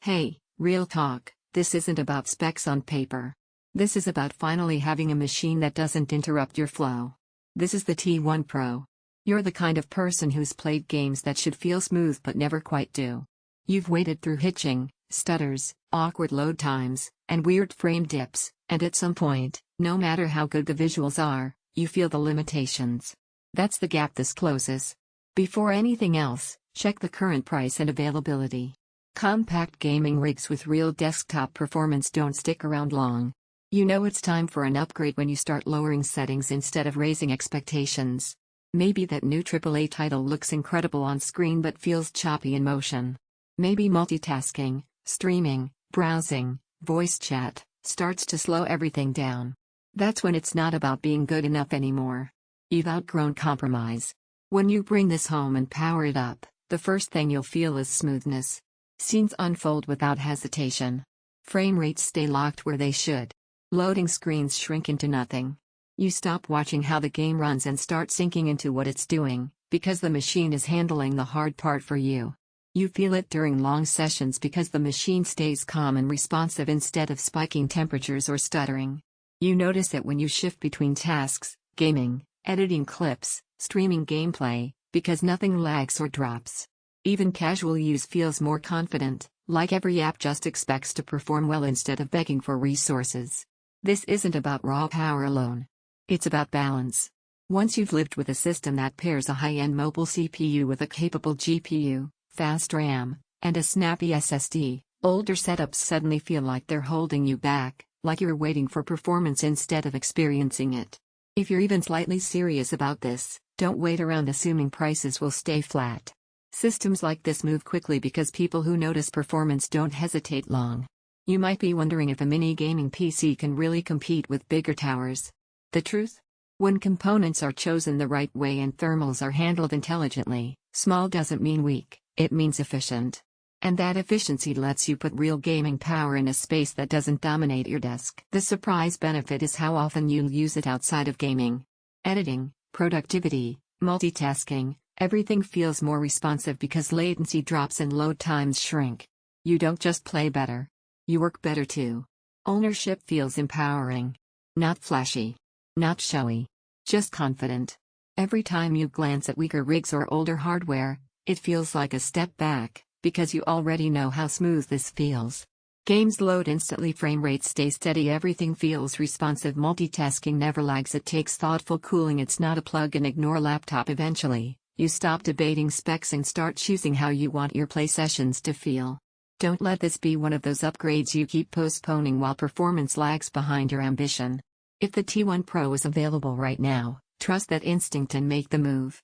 Hey, real talk, this isn't about specs on paper. This is about finally having a machine that doesn't interrupt your flow. This is the T1-Pro. You're the kind of person who's played games that should feel smooth but never quite do. You've waded through hitching, stutters, awkward load times, and weird frame dips, and at some point, no matter how good the visuals are, you feel the limitations. That's the gap this closes. Before anything else, check the current price and availability. Compact gaming rigs with real desktop performance don't stick around long. You know it's time for an upgrade when you start lowering settings instead of raising expectations. Maybe that new AAA title looks incredible on screen but feels choppy in motion. Maybe multitasking, streaming, browsing, voice chat, starts to slow everything down. That's when it's not about being good enough anymore. You've outgrown compromise. When you bring this home and power it up, the first thing you'll feel is smoothness. Scenes unfold without hesitation. Frame rates stay locked where they should. Loading screens shrink into nothing. You stop watching how the game runs and start sinking into what it's doing, because the machine is handling the hard part for you. You feel it during long sessions because the machine stays calm and responsive instead of spiking temperatures or stuttering. You notice it when you shift between tasks, gaming, editing clips, streaming gameplay, because nothing lags or drops. Even casual use feels more confident, like every app just expects to perform well instead of begging for resources. This isn't about raw power alone. It's about balance. Once you've lived with a system that pairs a high-end mobile CPU with a capable GPU, fast RAM, and a snappy SSD, older setups suddenly feel like they're holding you back, like you're waiting for performance instead of experiencing it. If you're even slightly serious about this, don't wait around assuming prices will stay flat. Systems like this move quickly because people who notice performance don't hesitate long. You might be wondering if a mini gaming PC can really compete with bigger towers. The truth? When components are chosen the right way and thermals are handled intelligently, small doesn't mean weak, it means efficient. And that efficiency lets you put real gaming power in a space that doesn't dominate your desk. The surprise benefit is how often you'll use it outside of gaming. Editing, productivity, multitasking, everything feels more responsive because latency drops and load times shrink. You don't just play better. You work better too. Ownership feels empowering. Not flashy. Not showy. Just confident. Every time you glance at weaker rigs or older hardware, it feels like a step back, because you already know how smooth this feels. Games load instantly, frame rates stay steady, everything feels responsive, multitasking never lags, it takes thoughtful cooling, it's not a plug and ignore laptop. Eventually, you stop debating specs and start choosing how you want your play sessions to feel. Don't let this be one of those upgrades you keep postponing while performance lags behind your ambition. If the T1-Pro is available right now, trust that instinct and make the move.